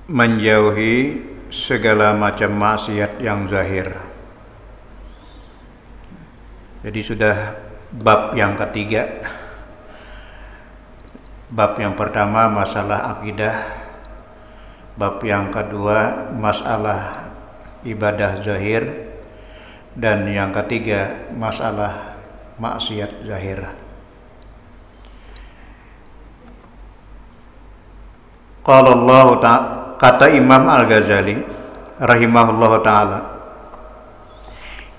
menjauhi segala macam maksiat yang zahir. Jadi sudah bab yang ketiga. Bab yang pertama masalah akidah, bab yang kedua masalah ibadah zahir, dan yang ketiga masalah maksiat zahir. Qala Allah Ta'ala, kata Imam Al-Ghazali rahimahullah ta'ala,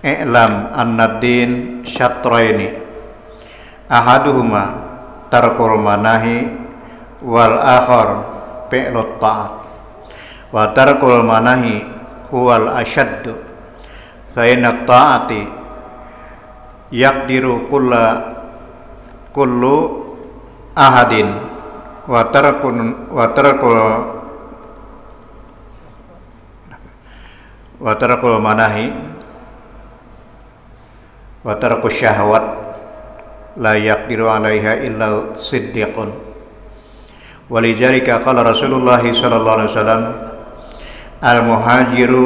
i'lam anna din syatraini ahaduhuma tarkul manahi wal akhar fi'lut ta'at wa tarkul manahi huwal ashaddu fa inna ta'ati yaqdiru kullu ahadin wa tarakul manahi wa tarakus syahwat la yaqdiru alaiha illa siddiqun. Walidzalika qala Rasulullah sallallahu alaihi wasallam, al muhajiru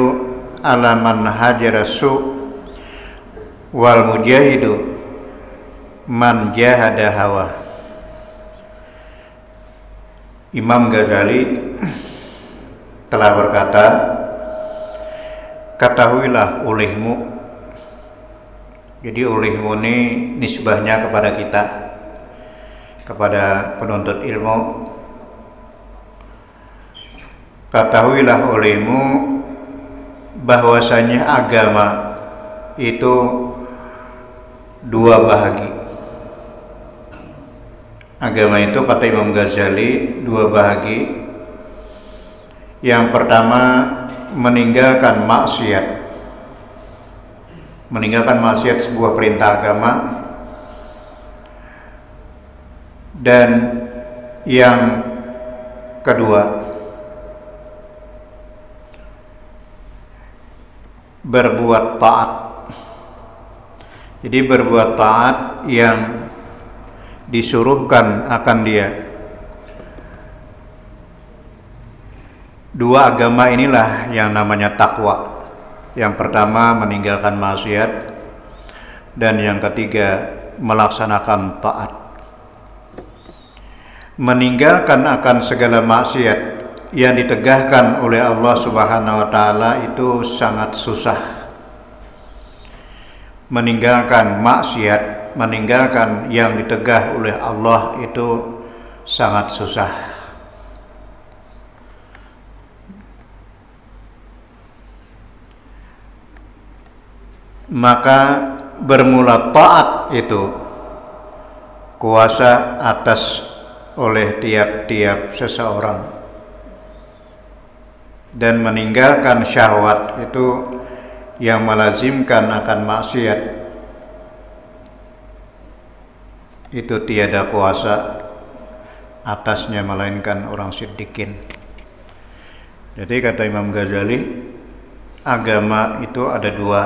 ala man hajara su wal mujahidu man jahada hawa. Imam Ghazali telah berkata, ketahuilah olehmu. Jadi olehmu ini nisbahnya kepada kita, kepada penuntut ilmu. Ketahuilah olehmu bahwasanya agama itu dua bahagi. Agama itu kata Imam Ghazali dua bahagi. Yang pertama meninggalkan maksiat. Meninggalkan maksiat sebuah perintah agama. Dan yang kedua berbuat taat. Jadi berbuat taat yang disuruhkan akan dia. Dua agama inilah yang namanya takwa. Yang pertama meninggalkan maksiat, dan yang ketiga melaksanakan taat. Meninggalkan akan segala maksiat yang ditegahkan oleh Allah Subhanahu wa taala itu sangat susah. Meninggalkan maksiat, meninggalkan yang ditegah oleh Allah itu sangat susah. Maka bermula taat itu kuasa atas oleh tiap-tiap seseorang, dan meninggalkan syahwat itu yang melazimkan akan maksiat itu tiada kuasa atasnya melainkan orang siddiqin. Jadi kata Imam Ghazali, agama itu ada dua.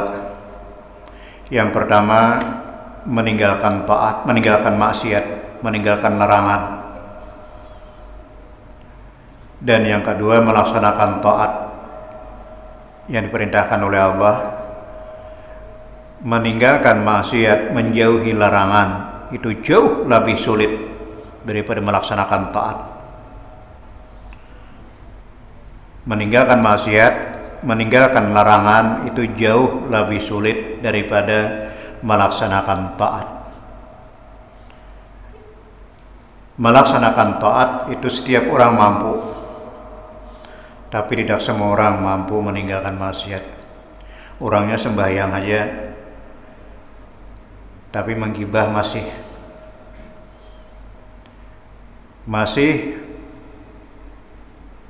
Yang pertama meninggalkan taat, meninggalkan maksiat, meninggalkan larangan. Dan yang kedua melaksanakan taat yang diperintahkan oleh Allah. Meninggalkan maksiat, menjauhi larangan itu jauh lebih sulit daripada melaksanakan taat. Meninggalkan maksiat, meninggalkan larangan itu jauh lebih sulit daripada melaksanakan taat. Melaksanakan taat itu setiap orang mampu, tapi tidak semua orang mampu meninggalkan maksiat. Orangnya sembahyang aja, tapi menggibah masih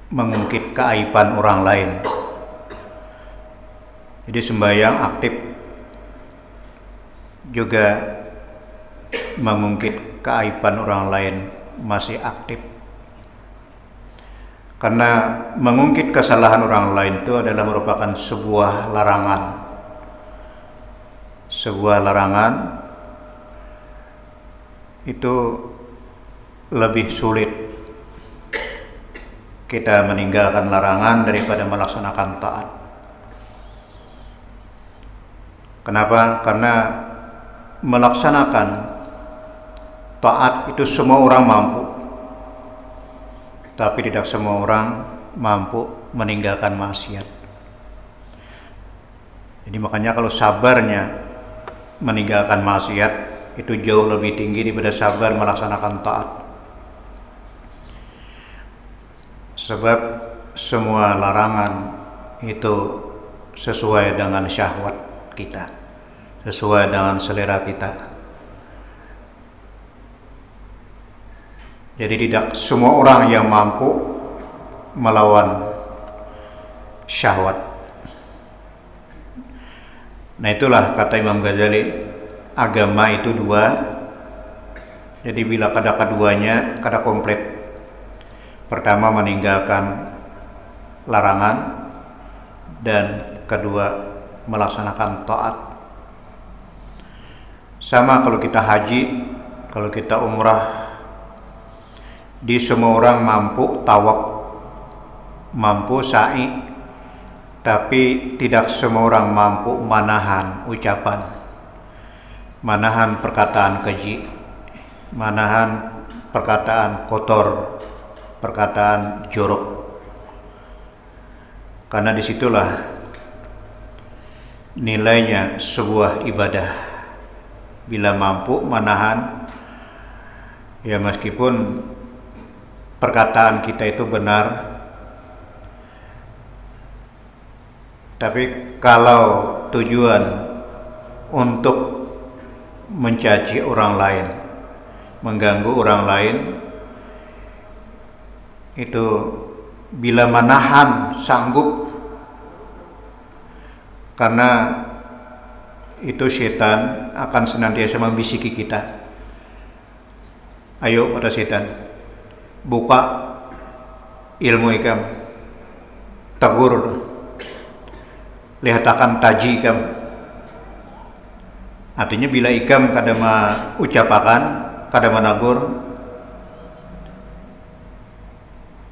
mengungkit keaiban orang lain. Jadi sembahyang aktif juga mengungkit keaiban orang lain, masih aktif. Karena mengungkit kesalahan orang lain itu adalah merupakan sebuah larangan. Sebuah larangan itu lebih sulit kita meninggalkan larangan daripada melaksanakan taat. Kenapa? Karena melaksanakan taat itu semua orang mampu, tapi tidak semua orang mampu meninggalkan maksiat. Jadi makanya kalau sabarnya meninggalkan maksiat itu jauh lebih tinggi daripada sabar melaksanakan taat. Sebab semua larangan itu sesuai dengan syahwat kita, sesuai dengan selera kita. Jadi tidak semua orang yang mampu melawan syahwat. Nah itulah kata Imam Ghazali, agama itu dua. Jadi bila kada keduanya kada komplit. Pertama meninggalkan larangan, dan kedua melaksanakan taat. Sama kalau kita haji, kalau kita umrah, di semua orang mampu tawaf, mampu sa'i, tapi tidak semua orang mampu manahan ucapan, manahan perkataan keji, manahan perkataan kotor, perkataan jorok. Karena disitulah nilainya sebuah ibadah. Bila mampu menahan, ya meskipun perkataan kita itu benar, tapi kalau tujuan untuk mencaci orang lain, mengganggu orang lain, itu bila menahan sanggup, karena itu setan akan senantiasa membisiki kita. Ayo pada setan, buka ilmu ikam, tagur, lihat akan taji ikam. Artinya bila ikam kada mengucapakan, kada menagur,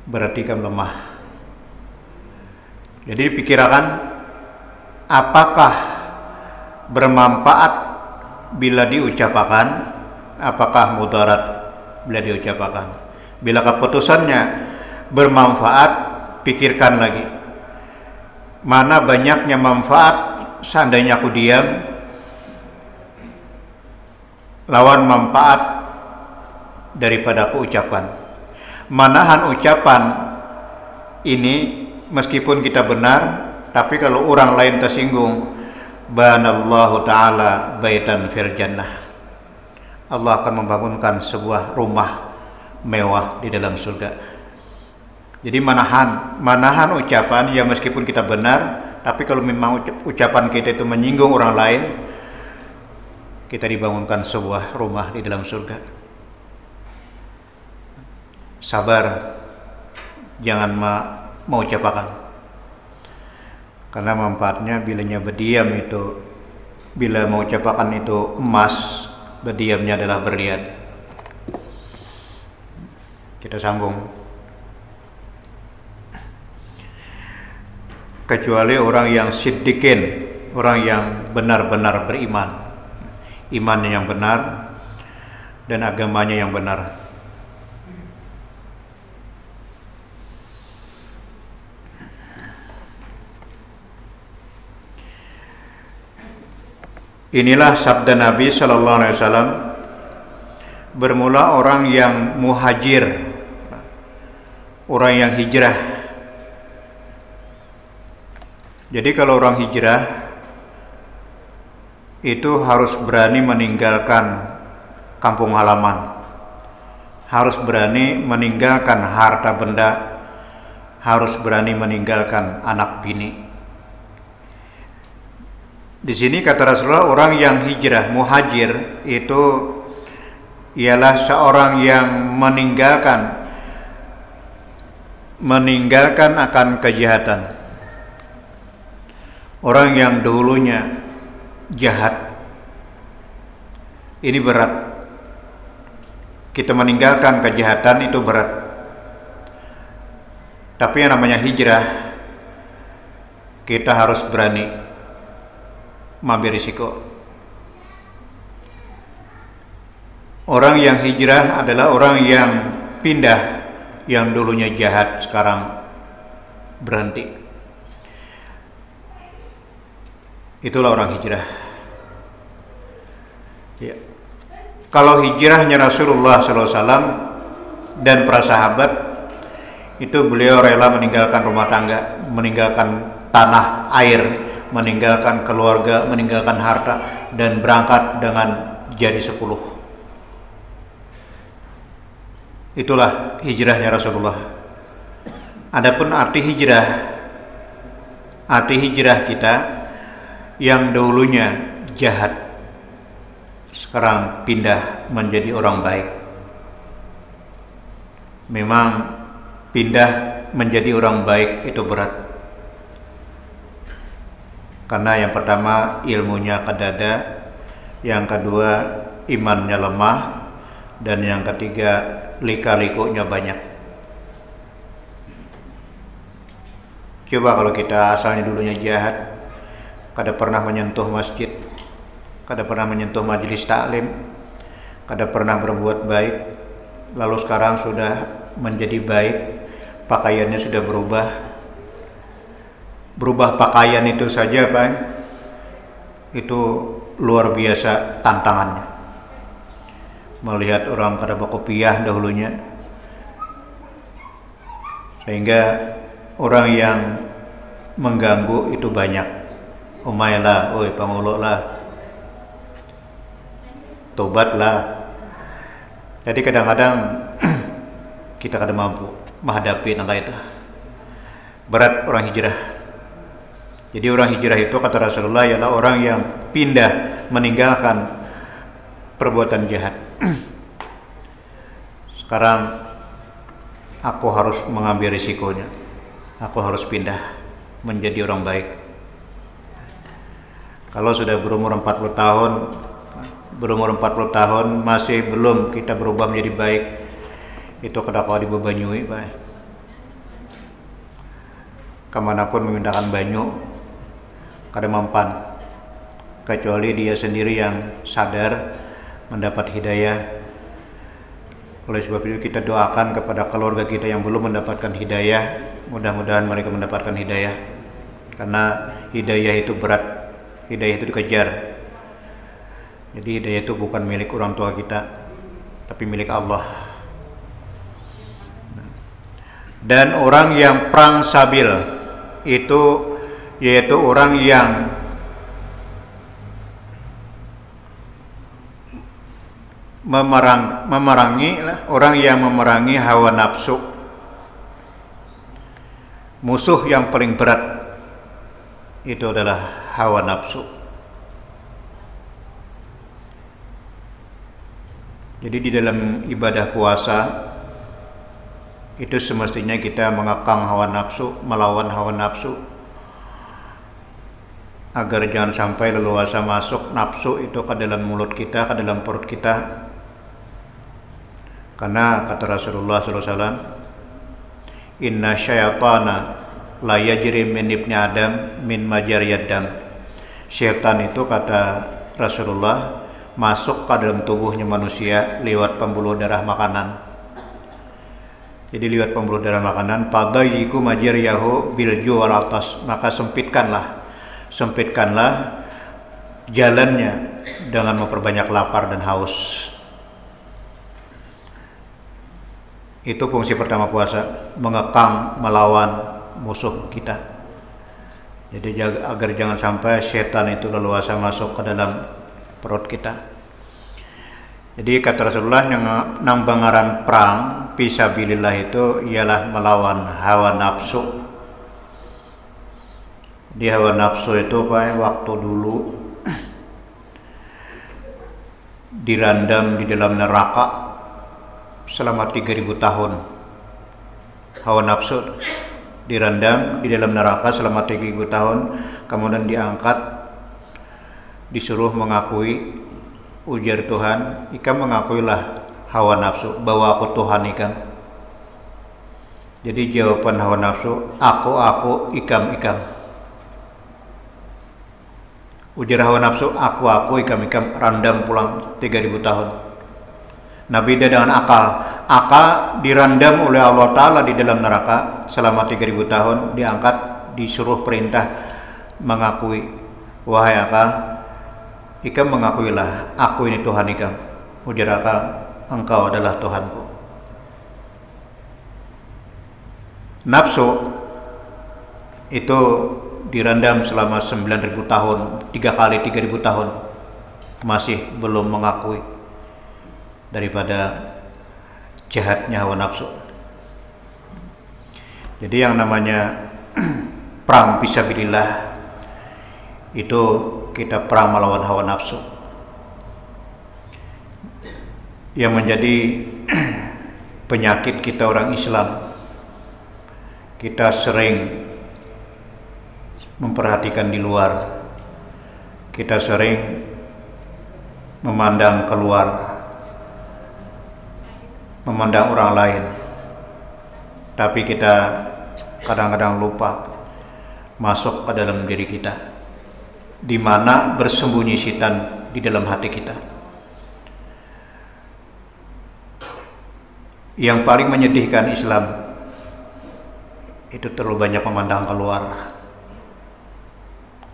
berarti kamu lemah. Jadi dipikirkan apakah bermanfaat bila diucapkan, apakah mudarat bila diucapkan. Bila keputusannya bermanfaat, pikirkan lagi mana banyaknya manfaat seandainya aku diam lawan manfaat daripada aku ucapkan. Manahan ucapan ini meskipun kita benar, tapi kalau orang lain tersinggung, banallahu ta'ala baitan fil jannah, Allah akan membangunkan sebuah rumah mewah di dalam surga. Jadi manahan ucapan, ya meskipun kita benar, tapi kalau memang ucapan kita itu menyinggung orang lain, kita dibangunkan sebuah rumah di dalam surga. Sabar, jangan mau ucapkan, karena manfaatnya bilanya berdiam itu, bila mau ucapkan itu emas, berdiamnya adalah berlian. Kita sambung. Kecuali orang yang siddiqin, orang yang benar-benar beriman, imannya yang benar dan agamanya yang benar. Inilah sabda Nabi Sallallahu Alaihi Wasallam. Bermula orang yang muhajir, orang yang hijrah. Jadi kalau orang hijrah itu harus berani meninggalkan kampung halaman, harus berani meninggalkan harta benda, harus berani meninggalkan anak bini. Di sini kata Rasulullah, orang yang hijrah, muhajir, itu ialah seorang yang meninggalkan akan kejahatan. Orang yang dahulunya jahat, ini berat. Kita meninggalkan kejahatan itu berat. Tapi yang namanya hijrah, kita harus berani mengambil risiko. Orang yang hijrah adalah orang yang pindah, yang dulunya jahat sekarang berhenti. Itulah orang hijrah. Ya. Kalau hijrahnya Rasulullah SAW dan para sahabat, itu beliau rela meninggalkan rumah tangga, meninggalkan tanah air, meninggalkan keluarga, meninggalkan harta, dan berangkat dengan jadi 10. Itulah hijrahnya Rasulullah. Adapun arti hijrah kita yang dulunya jahat, sekarang pindah menjadi orang baik. Memang pindah menjadi orang baik itu berat. Karena yang pertama ilmunya kadada, yang kedua imannya lemah, dan yang ketiga lika-likunya banyak. Coba kalau kita asalnya dulunya jahat, kada pernah menyentuh masjid, kada pernah menyentuh majelis taklim, kada pernah berbuat baik, lalu sekarang sudah menjadi baik, pakaiannya sudah berubah pakaian itu saja Pak, itu luar biasa tantangannya. Melihat orang kada berkopiah dahulunya, sehingga orang yang mengganggu itu banyak. Umailah, oi pangulok lah, tobatlah. Jadi kadang-kadang kita kada mampu menghadapi nangka itu. Berat orang hijrah. Jadi orang hijrah itu kata Rasulullah ialah orang yang pindah, meninggalkan perbuatan jahat. Sekarang aku harus mengambil risikonya. Aku harus pindah menjadi orang baik. Kalau sudah berumur 40 tahun masih belum kita berubah menjadi baik, itu kada kau dibebanyui Pak. Kemanapun memindahkan banyu kada mempan, kecuali dia sendiri yang sadar mendapat hidayah. Oleh sebab itu kita doakan kepada keluarga kita yang belum mendapatkan hidayah, mudah-mudahan mereka mendapatkan hidayah. Karena hidayah itu berat, hidayah itu dikejar. Jadi hidayah itu bukan milik orang tua kita, tapi milik Allah. Dan orang yang perang sabil itu yaitu orang yang orang yang memerangi hawa nafsu. Musuh yang paling berat itu adalah hawa nafsu. Jadi di dalam ibadah puasa itu semestinya kita mengekang hawa nafsu, melawan hawa nafsu, agar jangan sampai leluasa masuk nafsu itu ke dalam mulut kita, ke dalam perut kita. Karena kata Rasulullah SAW, inna syaitana la yajri min ibni adam min majariyad dam. Syaitan itu kata Rasulullah masuk ke dalam tubuhnya manusia lewat pembuluh darah makanan. Jadi lewat pembuluh darah makanan, fadayyiku majariyahu bil ju' wal atas, maka sempitkanlah jalannya dengan memperbanyak lapar dan haus. Itu fungsi pertama puasa, mengekang, melawan musuh kita. Jadi agar jangan sampai setan itu leluasa masuk ke dalam perut kita. Jadi kata Rasulullah, nang bangaran perang fisabilillah itu ialah melawan hawa nafsu. Di hawa nafsu itu Pak, waktu dulu dirandam di dalam neraka selama 3000 tahun. Hawa nafsu dirandam di dalam neraka selama 3000 tahun, kemudian diangkat, disuruh mengakui, ujar Tuhan, ikam mengakuilah hawa nafsu bahwa aku Tuhan ikam. Jadi jawaban hawa nafsu, aku, ikam. Ujar hawa nafsu, aku, ikam, randam pulang 3000 tahun. Nabi dia dengan akal dirandam oleh Allah Ta'ala di dalam neraka selama 3000 tahun, diangkat, disuruh perintah mengakui. Wahai akal, ikam mengakuilah, aku ini Tuhan ikam. Ujar akal, engkau adalah Tuhanku. Nafsu itu dirandam selama 9000 tahun, 3 kali 3000 tahun, masih belum mengakui daripada jahatnya hawa nafsu. Jadi yang namanya perang fisabilillah itu kita perang melawan hawa nafsu. Yang menjadi penyakit kita orang Islam, kita sering memperhatikan di luar, kita sering memandang keluar, memandang orang lain, tapi kita kadang-kadang lupa masuk ke dalam diri kita, di mana bersembunyi setan di dalam hati kita. Yang paling menyedihkan Islam itu terlalu banyak memandang keluar,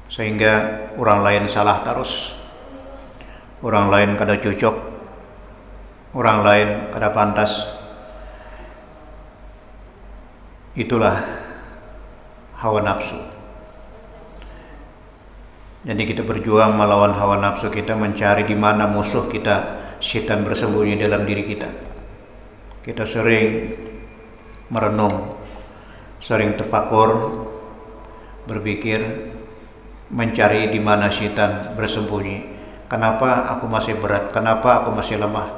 sehingga orang lain salah terus, orang lain kada cocok, orang lain kada pantas. Itulah hawa nafsu. Jadi kita berjuang melawan hawa nafsu kita, mencari di mana musuh kita, setan bersembunyi dalam diri kita. Kita sering merenung, sering terpakur, berpikir, mencari di mana setan bersembunyi. Kenapa aku masih berat? Kenapa aku masih lemah?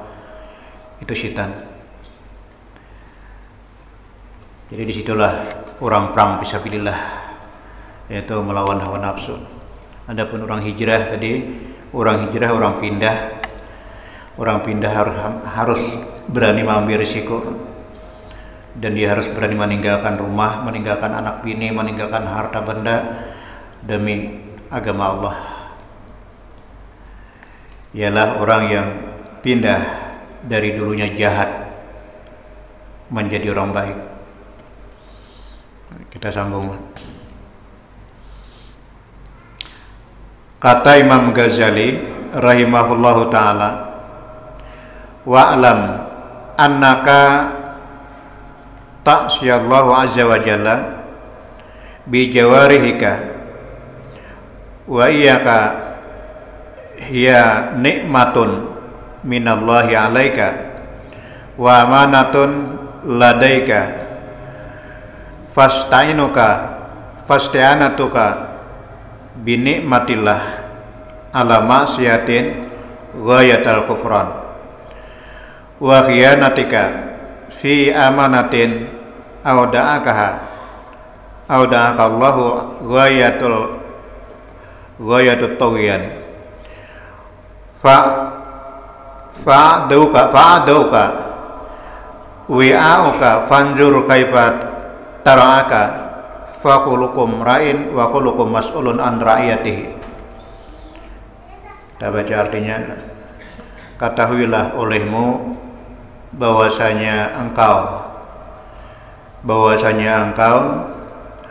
Itu setan. Jadi disitulah orang perang fisabilillah, yaitu melawan hawa nafsu. Adapun orang hijrah tadi, orang pindah harus berani mengambil risiko, dan dia harus berani meninggalkan rumah, meninggalkan anak bini, meninggalkan harta benda demi agama Allah. Ialah orang yang pindah dari dulunya jahat menjadi orang baik. Kita sambung. Kata Imam Ghazali rahimahullahu ta'ala, wa'lam annaka ta'siyallahu azza wa jalla bi jawarihika wa iyaka hiya nikmatun minallahi alaika wa amanatun ladaika fasti'anatuka bi nikmatillah ala ma'siyatin ghayatal kufran wa khiyanatika fi amanatin auda'aka Allahu ghayatul tawiyan fa'adauka wi'auka fanjur kaifat tara'aka fakulukum ra'in wa kulukum mas'ulun an ra'iyatihi. Kita baca artinya, ketahuilah olehmu bahwasanya engkau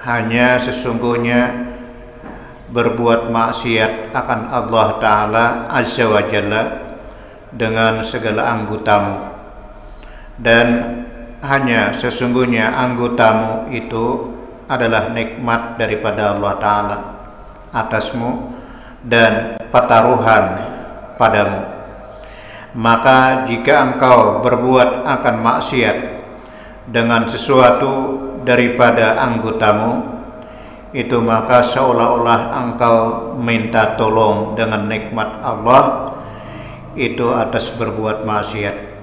hanya sesungguhnya berbuat maksiat akan Allah Ta'ala Azza wa Jalla dengan segala anggotamu, dan hanya sesungguhnya anggotamu itu adalah nikmat daripada Allah Ta'ala atasmu dan pertaruhan padamu. Maka jika engkau berbuat akan maksiat dengan sesuatu daripada anggotamu itu, maka seolah-olah engkau minta tolong dengan nikmat Allah itu atas berbuat maksiat.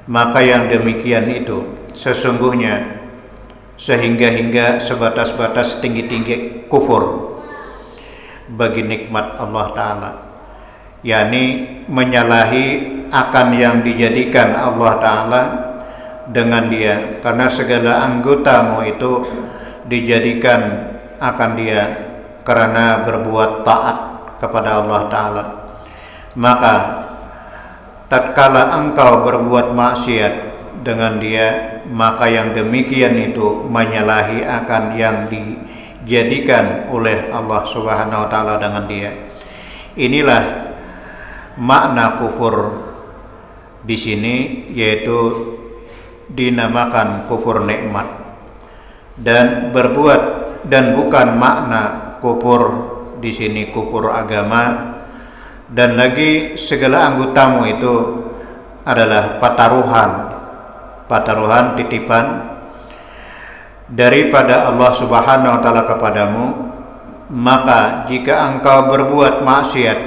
Maka yang demikian itu sesungguhnya hingga sebatas-batas tinggi-tinggi kufur bagi nikmat Allah Ta'ala, yakni menyalahi akan yang dijadikan Allah Ta'ala dengan dia, karena segala anggotamu itu dijadikan akan dia karena berbuat taat kepada Allah Ta'ala. Maka tatkala engkau berbuat maksiat dengan dia, maka yang demikian itu menyalahi akan yang dijadikan oleh Allah Subhanahu wa Ta'ala dengan dia. Inilah makna kufur di sini, yaitu dinamakan kufur nikmat, dan bukan makna kufur di sini kufur agama. Dan lagi segala anggotamu itu adalah pataruhan titipan daripada Allah Subhanahu wa Ta'ala kepadamu. Maka jika engkau berbuat maksiat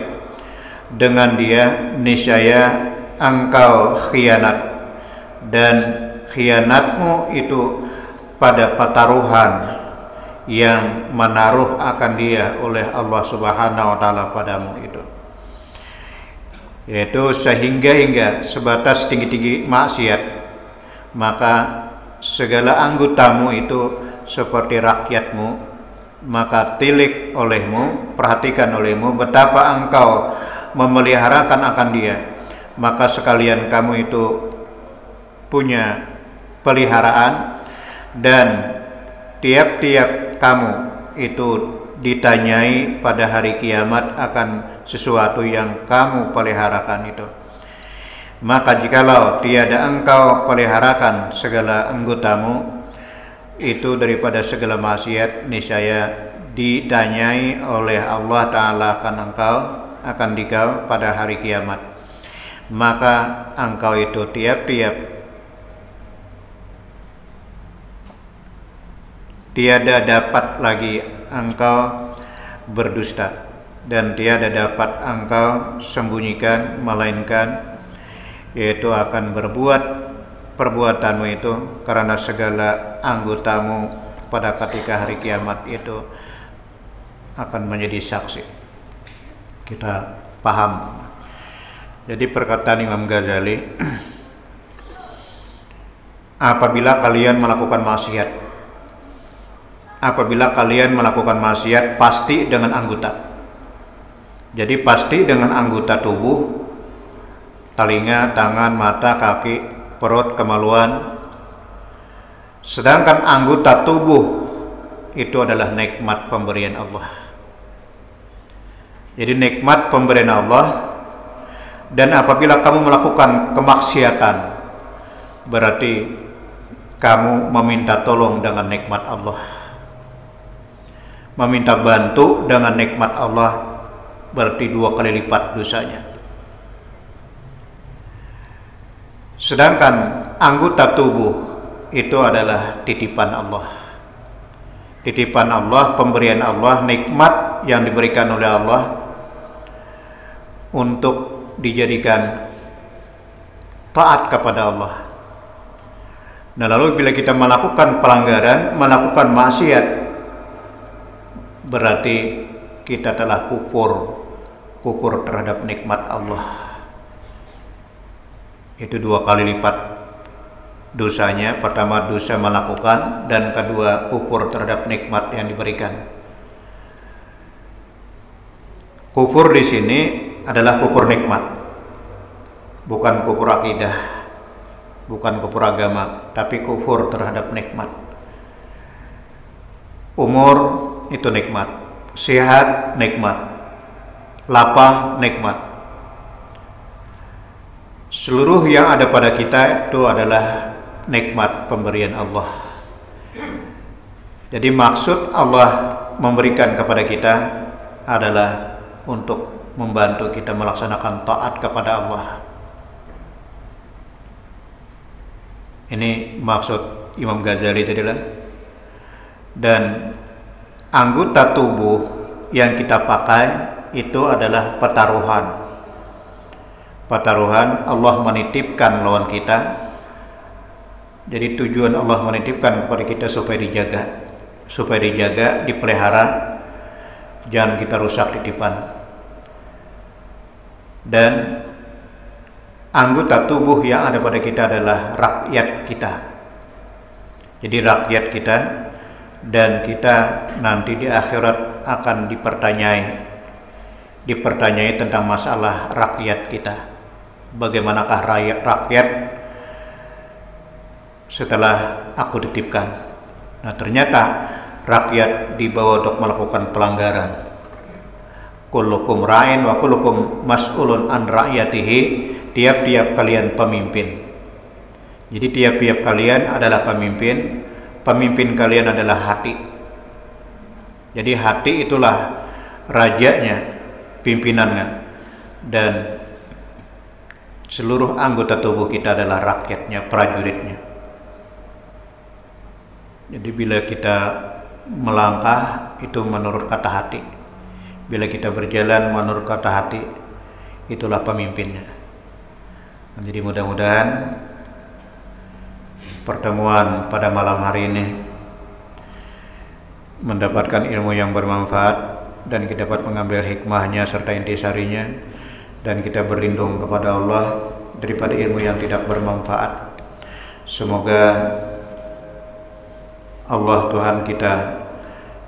dengan dia, niscaya engkau khianat, dan khianatmu itu pada pataruhan yang menaruh akan dia oleh Allah Subhanahu wa Ta'ala padamu itu, yaitu sehingga sebatas tinggi-tinggi maksiat. Maka segala anggotamu itu seperti rakyatmu, maka tilik olehmu, perhatikan olehmu betapa engkau memeliharakan akan dia. Maka sekalian kamu itu punya peliharaan, dan tiap-tiap kamu itu ditanyai pada hari kiamat akan sesuatu yang kamu peliharakan itu. Maka jikalau tiada engkau peliharakan segala anggotamu itu daripada segala maksiat, niscaya ditanyai oleh Allah Ta'ala akan dikau pada hari kiamat. Maka engkau itu tiada dapat lagi engkau berdusta, dan tiada dapat engkau sembunyikan, melainkan yaitu akan berbuat perbuatanmu itu, karena segala anggotamu pada ketika hari kiamat itu akan menjadi saksi. Kita paham. Jadi perkataan Imam Ghazali, apabila kalian melakukan maksiat pasti dengan anggota. Jadi pasti dengan anggota tubuh, telinga, tangan, mata, kaki, perut, kemaluan. Sedangkan anggota tubuh itu adalah nikmat pemberian Allah. Jadi nikmat pemberian Allah. Dan apabila kamu melakukan kemaksiatan, berarti kamu meminta tolong dengan nikmat Allah, meminta bantu dengan nikmat Allah, berarti 2 kali lipat dosanya. Sedangkan anggota tubuh itu adalah titipan Allah. Titipan Allah, pemberian Allah, nikmat yang diberikan oleh Allah untuk dijadikan taat kepada Allah. Nah, lalu bila kita melakukan pelanggaran, melakukan maksiat, berarti kita telah kufur terhadap nikmat Allah. Itu 2 kali lipat dosanya. Pertama dosa melakukan, dan kedua kufur terhadap nikmat yang diberikan. Kufur di sini adalah kufur nikmat, bukan kufur akidah, bukan kufur agama, tapi kufur terhadap nikmat. Umur itu nikmat, sehat nikmat, lapang nikmat. Seluruh yang ada pada kita itu adalah nikmat pemberian Allah. Jadi maksud Allah memberikan kepada kita adalah untuk membantu kita melaksanakan taat kepada Allah. Ini maksud Imam Ghazali tadilah. Dan anggota tubuh yang kita pakai itu adalah pertaruhan. Pertaruhan Allah menitipkan lawan kita. Jadi tujuan Allah menitipkan kepada kita supaya dijaga, dipelihara, jangan kita rusak titipan. Dan anggota tubuh yang ada pada kita adalah rakyat kita. Jadi rakyat kita, dan kita nanti di akhirat akan dipertanyai tentang masalah rakyat kita. Bagaimanakah rakyat setelah aku titipkan? Nah, ternyata rakyat dibawa untuk melakukan pelanggaran. Kullukum ra'in wa kullukum mas'ulun an ra'yatihi. Tiap-tiap kalian pemimpin. Jadi tiap-tiap kalian adalah pemimpin. Pemimpin kalian adalah hati. Jadi hati itulah rajanya, pimpinannya, dan seluruh anggota tubuh kita adalah rakyatnya, prajuritnya. Jadi bila kita melangkah itu menurut kata hati, bila kita berjalan menurut kata hati, itulah pemimpinnya. Jadi mudah-mudahan pertemuan pada malam hari ini mendapatkan ilmu yang bermanfaat, dan kita dapat mengambil hikmahnya serta intisarinya, dan kita berlindung kepada Allah daripada ilmu yang tidak bermanfaat. Semoga Allah Tuhan kita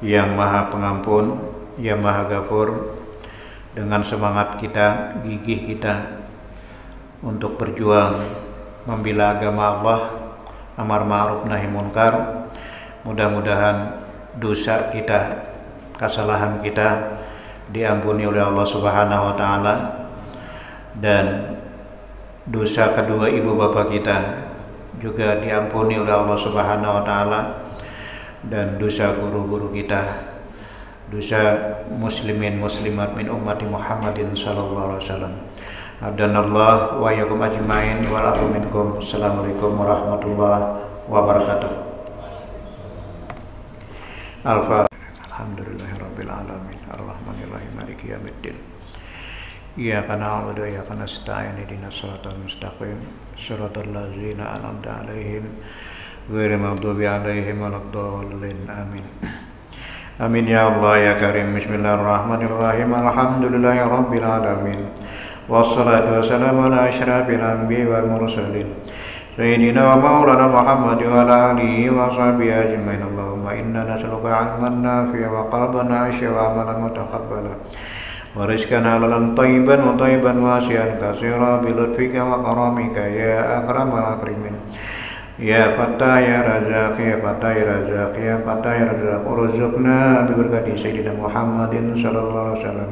yang Maha Pengampun, yang Maha Ghafur, dengan semangat kita, gigih kita untuk berjuang membela agama Allah, amar ma'ruf nahi munkar, mudah-mudahan dosa kita, kesalahan kita diampuni oleh Allah Subhanahu wa taala, dan dosa kedua ibu bapak kita juga diampuni oleh Allah Subhanahu wa taala, dan dosa guru-guru kita, dosa muslimin muslimat min ummati Muhammadin sallallahu alaihi wasallam. Adanallah wa yakum ajmain wal afu minkum. Assalamualaikum warahmatullahi wabarakatuh. Alhamdulillahirabbil alamin arrahmanirrahim maliki yaumiddin. Iyyaka na'budu wa iyyaka nasta'in ihdinas siratal mustaqim siratal ladzina an'amta 'alaihim ghairil maghdubi 'alaihim waladdallin. Amin. Amin ya Allah ya Karim. Bismillahirrahmanirrahim. Alhamdulillahirabbil alamin. Wassalatu wassalamu ala asyrafil anbiya'i wal mursalin sayyidina wa maulana Muhammad wa ala alihi wa sahbihi ajmain. Allahumma inna nas'aluka 'ilman nafi'an wa qalban 'ashiyan wa amalan mutaqabbala wa rizqan halalan thayyiban wa thayyiban wasi'an katsiran bi lutfika wa karamika ya akramal akramin. Ya Fattah ya Razaq ya Fattah ya Razaq ya Fattah ya Razaq urzuqna bi barakati sayyidina Muhammadin sallallahu alaihi wasallam.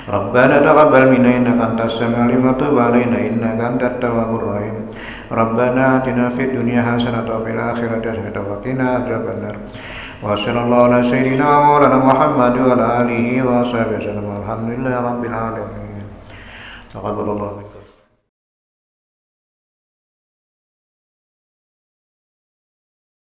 Rabbana taqabbal minna innaka antas samiul alim wa tub alaina innaka antat tawwabur rahim. Rabbana atina fid dunya hasanatan wa fil akhirati hasanatan wa qina adzabannar. Wa sallallahu ala sayyidina wa maulana Muhammad wa ala alihi wa sahbihi wasallam. Alhamdulillahirabbil alamin. Taqabbalallahu minkum.